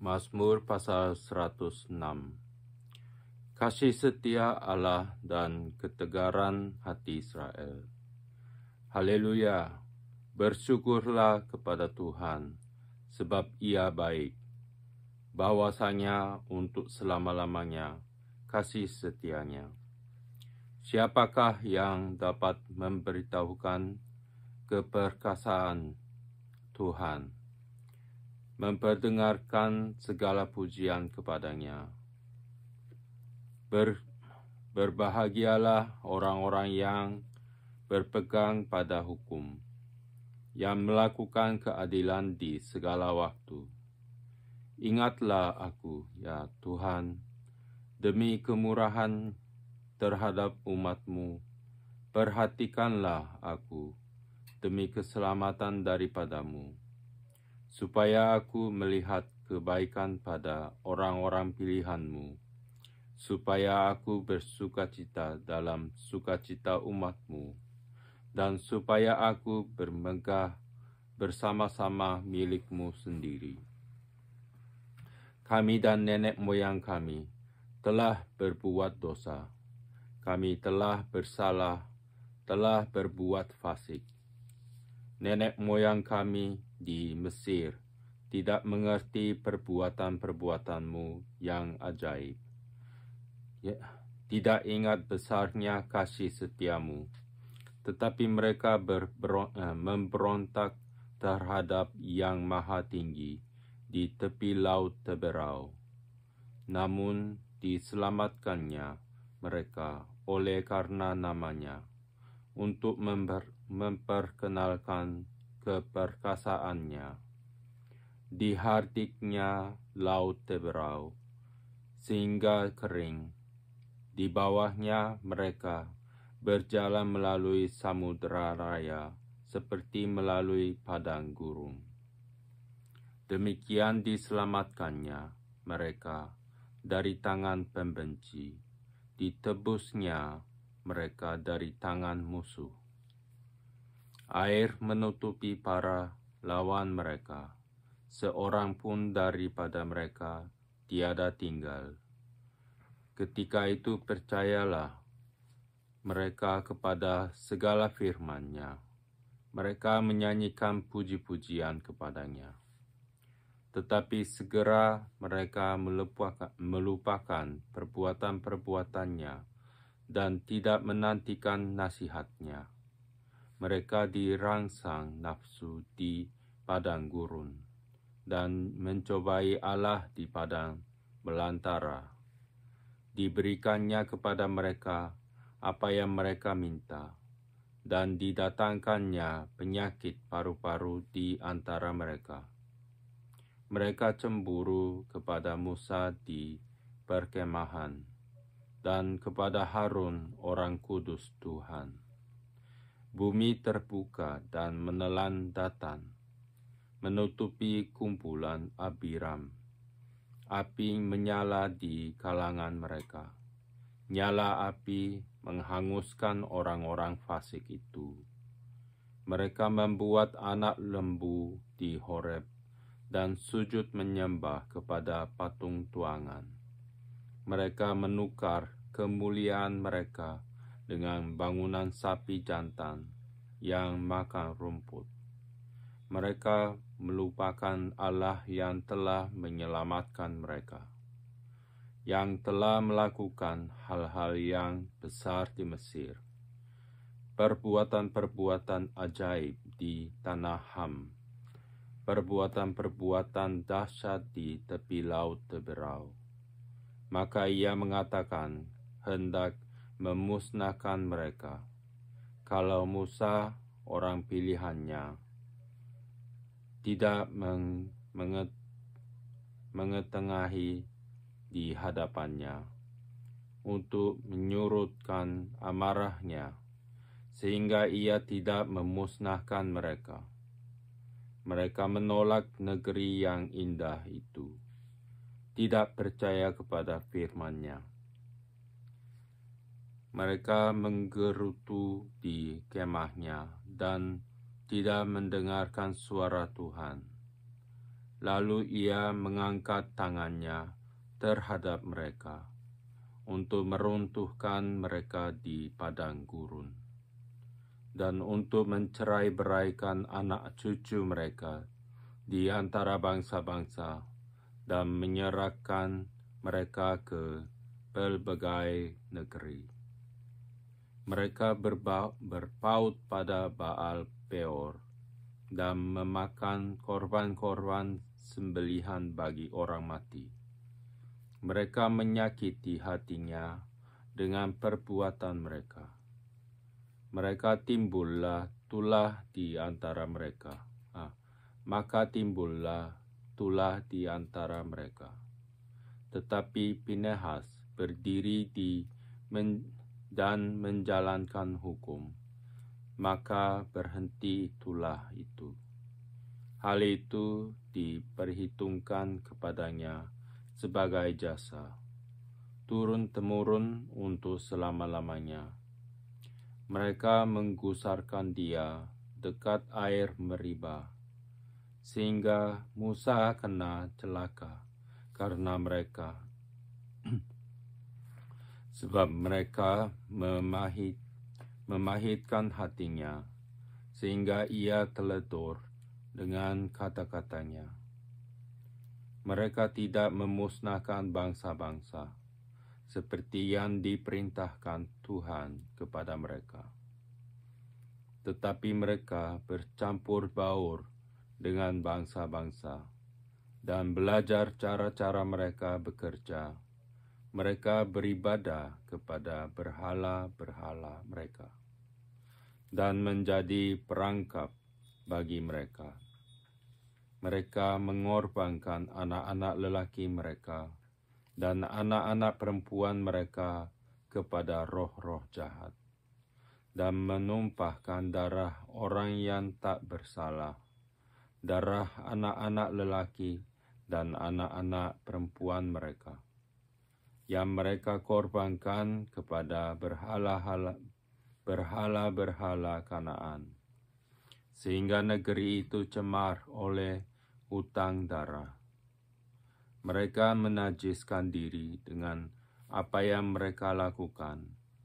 Mazmur pasal 106. Kasih setia Allah dan ketegaran hati Israel. Haleluya, bersyukurlah kepada Tuhan, sebab Ia baik. Bahwasanya untuk selama-lamanya kasih setianya. Siapakah yang dapat memberitahukan keperkasaan Tuhan? Memperdengarkan segala pujian kepadanya. Berbahagialah orang-orang yang berpegang pada hukum, yang melakukan keadilan di segala waktu. Ingatlah aku, ya Tuhan, demi kemurahan terhadap umat-Mu. Perhatikanlah aku demi keselamatan daripadamu, supaya aku melihat kebaikan pada orang-orang pilihan-Mu, supaya aku bersukacita dalam sukacita umat-Mu, dan supaya aku bermegah bersama-sama milik-Mu sendiri. Kami dan nenek moyang kami telah berbuat dosa. Kami telah bersalah, telah berbuat fasik. Nenek moyang kami di Mesir tidak mengerti perbuatan-perbuatan-Mu yang ajaib. Tidak ingat besarnya kasih setia-Mu, tetapi mereka memberontak terhadap Yang Maha Tinggi di tepi laut teberau. Namun diselamatkannya mereka oleh karena namanya, untuk memperkenalkan keperkasaannya. Dihardiknya laut teberau, sehingga kering. Di bawahnya mereka berjalan melalui samudera raya, seperti melalui padang gurun. Demikian diselamatkannya mereka dari tangan pembenci, ditebusnya mereka dari tangan musuh. Air menutupi para lawan mereka, seorang pun daripada mereka tiada tinggal. Ketika itu percayalah mereka kepada segala firman-Nya. Mereka menyanyikan puji-pujian kepadanya. Tetapi segera mereka melupakan perbuatan-perbuatannya dan tidak menantikan nasihat-Nya. Mereka dirangsang nafsu di padang gurun dan mencobai Allah di padang belantara. Diberikannya kepada mereka apa yang mereka minta, dan didatangkannya penyakit paru-paru di antara mereka. Mereka cemburu kepada Musa di perkemahan, dan kepada Harun orang kudus Tuhan. Bumi terbuka dan menelan Datan, menutupi kumpulan Abiram. Api menyala di kalangan mereka. Nyala api menghanguskan orang-orang fasik itu. Mereka membuat anak lembu di Horeb dan sujud menyembah kepada patung tuangan. Mereka menukar kemuliaan mereka dengan bangunan sapi jantan yang makan rumput. Mereka melupakan Allah yang telah menyelamatkan mereka, yang telah melakukan hal-hal yang besar di Mesir, perbuatan-perbuatan ajaib di tanah Ham, perbuatan-perbuatan dahsyat di tepi laut teberau. Maka Ia mengatakan hendak memusnahkan mereka, kalau Musa, orang pilihannya, tidak mengetengahi di hadapannya untuk menyurutkan amarahnya, sehingga Ia tidak memusnahkan mereka. Mereka menolak negeri yang indah itu, tidak percaya kepada firman-Nya. Mereka menggerutu di kemahnya dan tidak mendengarkan suara Tuhan. Lalu ia mengangkat tangannya terhadap mereka untuk meruntuhkan mereka di padang gurun, dan untuk mencerai-beraikan anak cucu mereka di antara bangsa-bangsa, dan menyerahkan mereka ke pelbagai negeri. Mereka berpaut pada Baal Peor dan memakan korban-korban sembelihan bagi orang mati. Mereka menyakiti hatinya dengan perbuatan mereka. Mereka timbullah tulah di antara mereka. Maka timbullah tulah di antara mereka. Tetapi Pinehas berdiri dan menjalankan hukum, maka berhenti tulah itu. Hal itu diperhitungkan kepadanya sebagai jasa, turun-temurun untuk selama-lamanya. Mereka menggusarkan dia dekat air Meribah, sehingga Musa kena celaka karena mereka. Sebab mereka memahitkan hatinya, sehingga ia teledor dengan kata-katanya. Mereka tidak memusnahkan bangsa-bangsa, seperti yang diperintahkan Tuhan kepada mereka. Tetapi mereka bercampur baur dengan bangsa-bangsa, dan belajar cara-cara mereka bekerja. Mereka beribadah kepada berhala-berhala mereka, dan menjadi perangkap bagi mereka. Mereka mengorbankan anak-anak lelaki mereka dan anak-anak perempuan mereka kepada roh-roh jahat, dan menumpahkan darah orang yang tak bersalah, darah anak-anak lelaki dan anak-anak perempuan mereka, yang mereka korbankan kepada berhala-berhala Kanaan, sehingga negeri itu cemar oleh hutang darah. Mereka menajiskan diri dengan apa yang mereka lakukan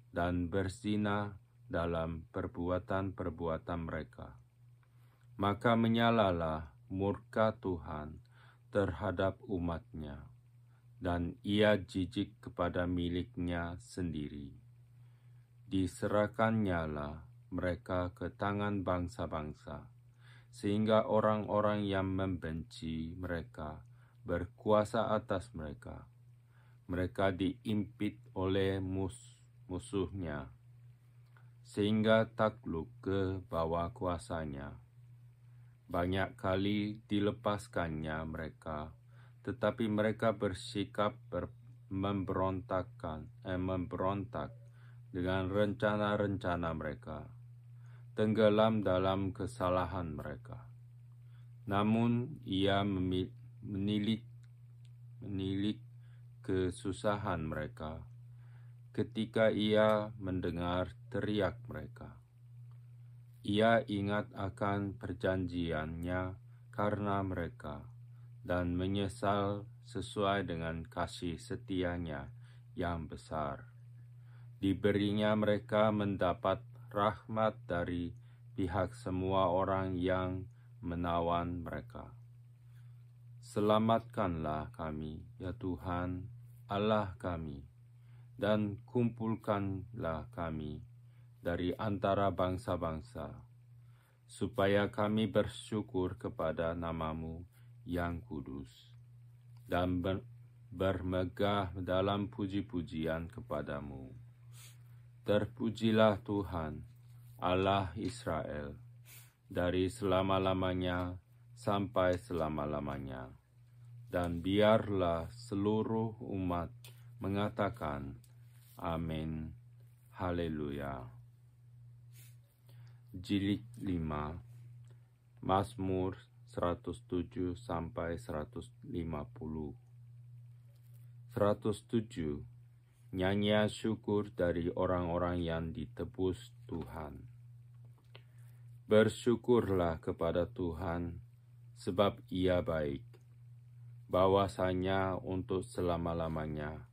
dan berzina dalam perbuatan-perbuatan mereka. Maka menyalalah murka Tuhan terhadap umatnya, dan ia jijik kepada miliknya sendiri. Diserahkannyalah mereka ke tangan bangsa-bangsa, sehingga orang-orang yang membenci mereka berkuasa atas mereka. Mereka diimpit oleh musuhnya, sehingga takluk ke bawah kuasanya. Banyak kali dilepaskannya mereka, tetapi mereka bersikap memberontak dengan rencana-rencana mereka, tenggelam dalam kesalahan mereka. Namun ia menilik kesusahan mereka ketika ia mendengar teriak mereka. Ia ingat akan perjanjiannya karena mereka, dan menyesal sesuai dengan kasih setianya yang besar. Diberinya mereka mendapat rahmat dari pihak semua orang yang menawan mereka. Selamatkanlah kami, ya Tuhan, Allah kami, dan kumpulkanlah kami dari antara bangsa-bangsa, supaya kami bersyukur kepada nama-Mu yang kudus, dan bermegah dalam puji-pujian kepadamu. Terpujilah Tuhan, Allah Israel, dari selama-lamanya sampai selama-lamanya. Dan biarlah seluruh umat mengatakan, Amin, Haleluya. Jilid 5, Mazmur 107 sampai 150. 107. Nyanyian syukur dari orang-orang yang ditebus Tuhan. Bersyukurlah kepada Tuhan, sebab Ia baik. bahwasanya untuk selama-lamanya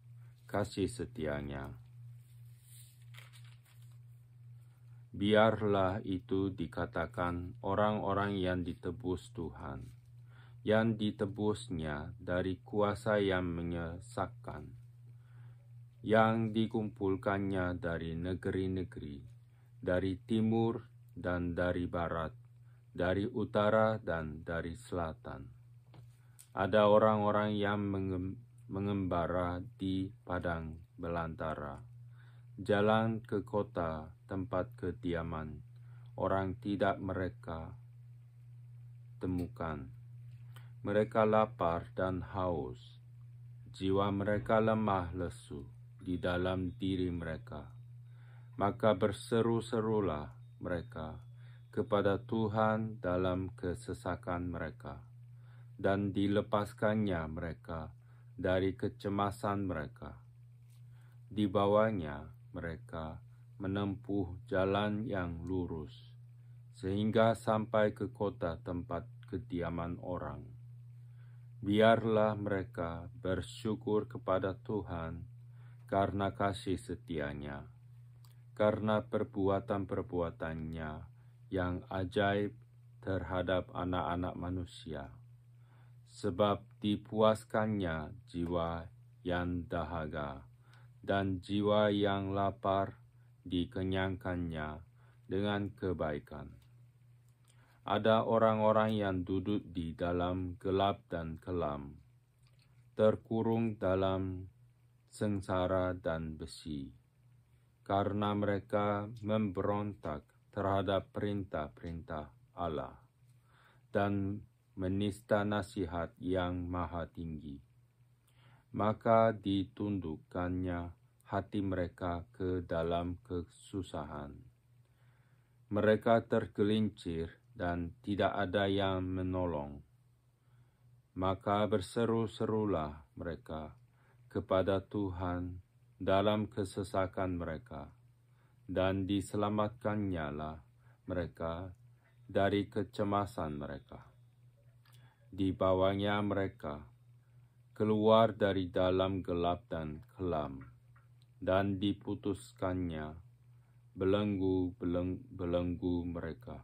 kasih setianya. Biarlah itu dikatakan orang-orang yang ditebus Tuhan, yang ditebusnya dari kuasa yang menyesatkan, yang dikumpulkannya dari negeri-negeri, dari timur dan dari barat, dari utara dan dari selatan. Ada orang-orang yang mengembara di padang belantara, jalan ke kota tempat kediaman orang tidak mereka temukan. Mereka lapar dan haus, jiwa mereka lemah lesu di dalam diri mereka. Maka berseru-serulah mereka kepada Tuhan dalam kesesakan mereka, dan dilepaskannya mereka dari kecemasan mereka. Di bawahnya mereka menempuh jalan yang lurus, sehingga sampai ke kota tempat kediaman orang. Biarlah mereka bersyukur kepada Tuhan karena kasih setianya, karena perbuatan-perbuatannya yang ajaib terhadap anak-anak manusia. Sebab dipuaskannya jiwa yang dahaga, dan jiwa yang lapar dikenyangkannya dengan kebaikan. Ada orang-orang yang duduk di dalam gelap dan kelam, terkurung dalam sengsara dan besi, karena mereka memberontak terhadap perintah-perintah Allah dan menista nasihat yang maha tinggi. Maka ditundukkannya hati mereka ke dalam kesusahan. Mereka tergelincir dan tidak ada yang menolong. Maka berseru-serulah mereka kepada Tuhan dalam kesesakan mereka, dan diselamatkannya lah mereka dari kecemasan mereka. Di bawahnya mereka keluar dari dalam gelap dan kelam, dan diputuskannya belenggu mereka.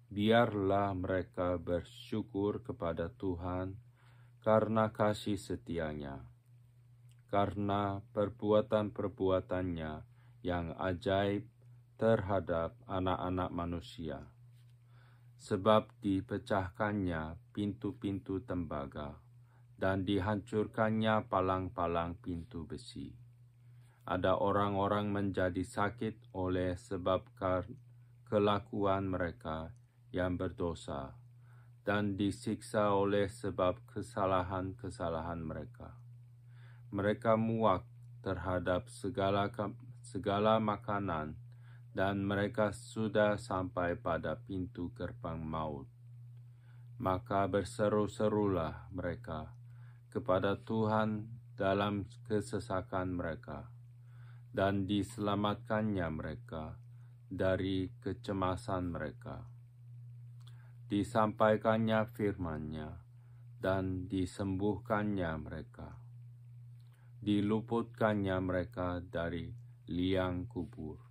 Biarlah mereka bersyukur kepada Tuhan karena kasih setianya, karena perbuatan-perbuatannya yang ajaib terhadap anak-anak manusia. Sebab dipecahkannya pintu-pintu tembaga, dan dihancurkannya palang-palang pintu besi. Ada orang-orang menjadi sakit oleh sebab kelakuan mereka yang berdosa, dan disiksa oleh sebab kesalahan-kesalahan mereka. Mereka muak terhadap segala makanan, dan mereka sudah sampai pada pintu gerbang maut. Maka berseru-serulah mereka kepada Tuhan dalam kesesakan mereka, dan diselamatkannya mereka dari kecemasan mereka. Disampaikannya firman-Nya, dan disembuhkannya mereka. Diluputkannya mereka dari liang kubur.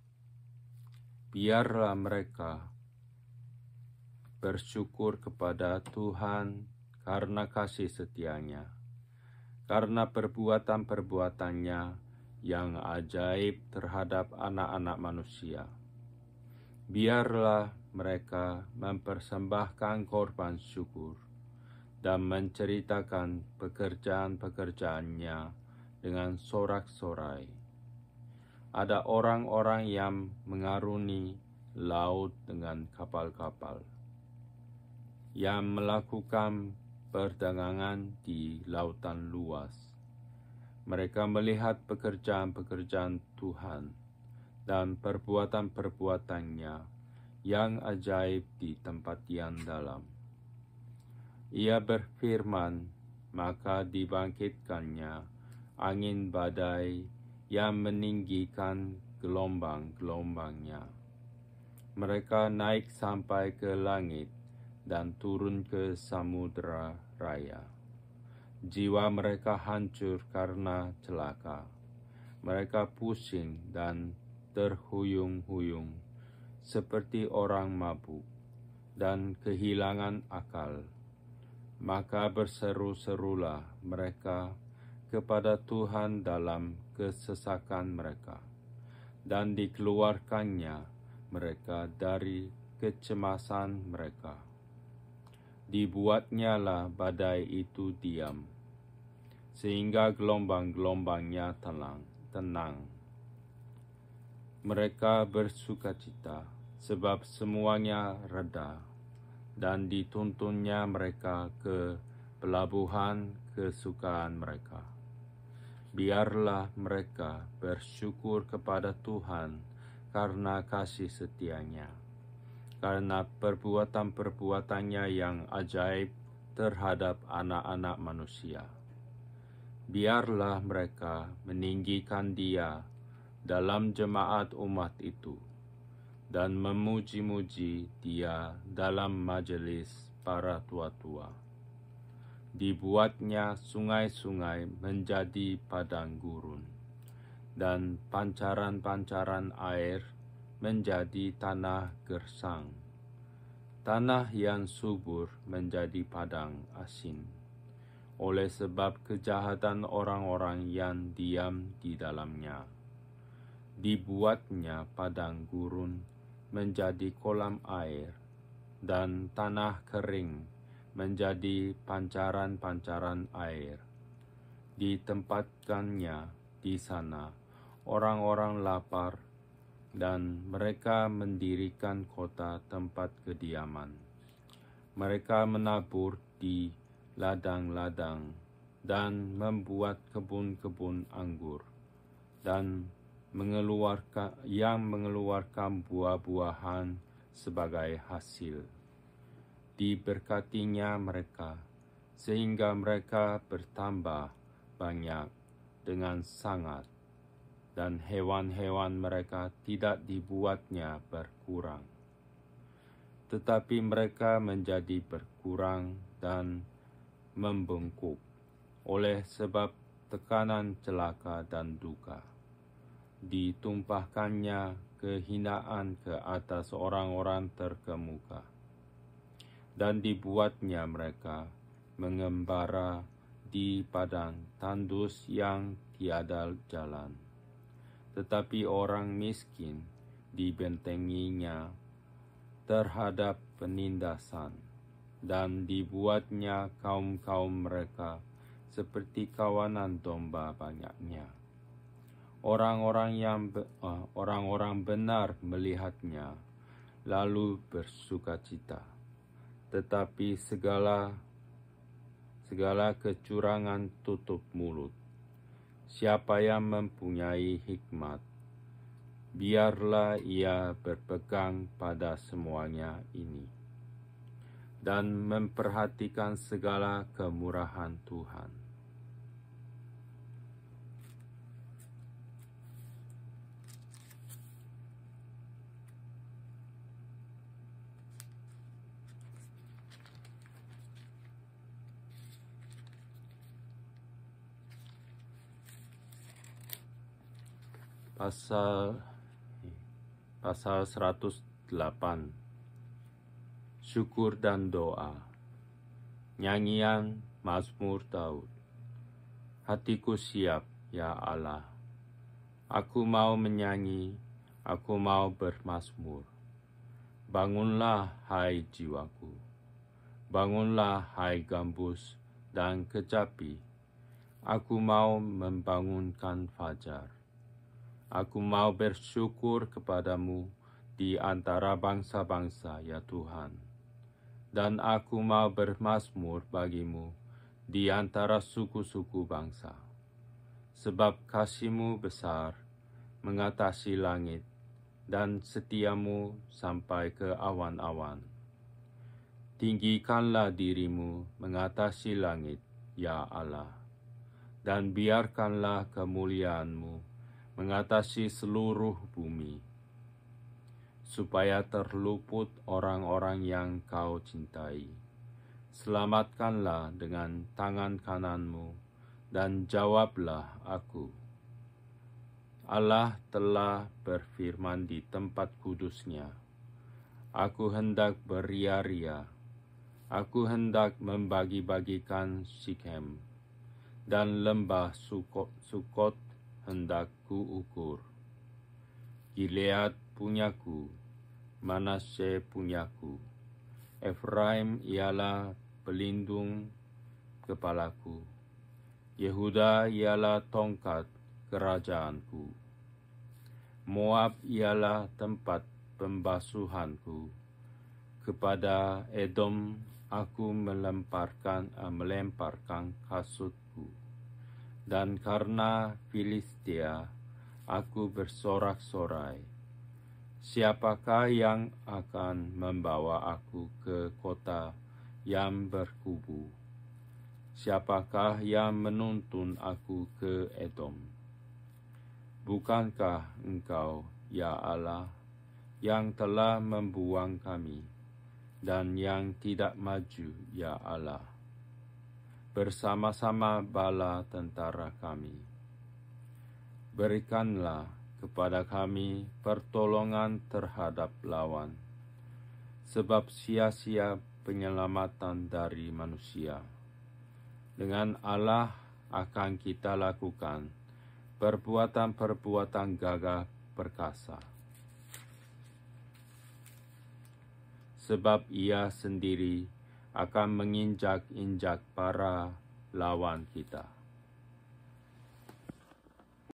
Biarlah mereka bersyukur kepada Tuhan karena kasih setianya, karena perbuatan-perbuatannya yang ajaib terhadap anak-anak manusia. Biarlah mereka mempersembahkan korban syukur dan menceritakan pekerjaan-pekerjaannya dengan sorak-sorai. Ada orang-orang yang mengaruni laut dengan kapal-kapal, yang melakukan perdagangan di lautan luas. Mereka melihat pekerjaan-pekerjaan Tuhan dan perbuatan-perbuatannya yang ajaib di tempat yang dalam. Ia berfirman, maka dibangkitkannya angin badai yang meninggikan gelombang-gelombangnya. Mereka naik sampai ke langit dan turun ke samudera raya. jiwa mereka hancur karena celaka. Mereka pusing dan terhuyung-huyung seperti orang mabuk dan kehilangan akal. Maka berseru-serulah mereka kepada Tuhan dalam kesesakan mereka, dan dikeluarkannya mereka dari kecemasan mereka. Dibuatnyalah badai itu diam, sehingga gelombang-gelombangnya tenang. Mereka bersukacita, sebab semuanya reda, dan dituntunnya mereka ke pelabuhan kesukaan mereka. Biarlah mereka bersyukur kepada Tuhan karena kasih setia-Nya, karena perbuatan-perbuatannya yang ajaib terhadap anak-anak manusia. Biarlah mereka meninggikan Dia dalam jemaat umat itu, dan memuji-muji Dia dalam majelis para tua-tua. Dibuatnya sungai-sungai menjadi padang gurun, dan pancaran-pancaran air menjadi tanah gersang. Tanah yang subur menjadi padang asin, oleh sebab kejahatan orang-orang yang diam di dalamnya. Dibuatnya padang gurun menjadi kolam air, dan tanah kering menjadi pancaran-pancaran air. Ditempatkannya di sana orang-orang lapar, dan mereka mendirikan kota tempat kediaman. Mereka menabur di ladang-ladang dan membuat kebun-kebun anggur, dan mengeluarkan buah-buahan sebagai hasil. Diberkatinya mereka, sehingga mereka bertambah banyak dengan sangat, dan hewan-hewan mereka tidak dibuatnya berkurang. Tetapi mereka menjadi berkurang dan membengkuk oleh sebab tekanan celaka dan duka. Ditumpahkannya kehinaan ke atas orang-orang terkemuka, dan dibuatnya mereka mengembara di padang tandus yang tiada jalan. Tetapi orang miskin dibentenginya terhadap penindasan, dan dibuatnya kaum-kaum mereka seperti kawanan domba banyaknya. Orang-orang benar melihatnya, lalu bersukacita. Tetapi segala kecurangan tutup mulut. Siapa yang mempunyai hikmat, biarlah ia berpegang pada semuanya ini, dan memperhatikan segala kemurahan Tuhan. Pasal 108. Syukur dan doa. Nyanyian Mazmur Daud. Hatiku siap, ya Allah. Aku mau menyanyi, aku mau bermazmur. Bangunlah, hai jiwaku. Bangunlah, hai gambus dan kecapi. Aku mau membangunkan fajar. Aku mau bersyukur kepadamu di antara bangsa-bangsa, ya Tuhan. Dan aku mau bermazmur bagimu di antara suku-suku bangsa. Sebab kasih-Mu besar mengatasi langit, dan setia-Mu sampai ke awan-awan. Tinggikanlah diri-Mu mengatasi langit, ya Allah. Dan biarkanlah kemuliaan-Mu mengatasi seluruh bumi, supaya terluput orang-orang yang Kau cintai, Selamatkanlah dengan tangan kananmu, dan jawablah aku. Allah telah berfirman di tempat kudusnya, aku hendak beria-ria, aku hendak membagi-bagikan Sikhem, dan lembah Sukot hendak kuukur. Gilead punyaku, Manasye punyaku, Efraim ialah pelindung kepalaku, Yehuda ialah tongkat kerajaanku, Moab ialah tempat pembasuhanku. Kepada Edom aku melemparkan kasutku, dan karena Filistia aku bersorak-sorai. Siapakah yang akan membawa aku ke kota yang berkubu? Siapakah yang menuntun aku ke Edom? Bukankah Engkau, ya Allah, yang telah membuang kami, dan yang tidak maju, ya Allah, bersama-sama bala tentara kami? Berikanlah kepada kami pertolongan terhadap lawan, sebab sia-sia penyelamatan dari manusia. Dengan Allah akan kita lakukan perbuatan-perbuatan gagah perkasa, sebab Ia sendiri akan menginjak-injak para lawan kita.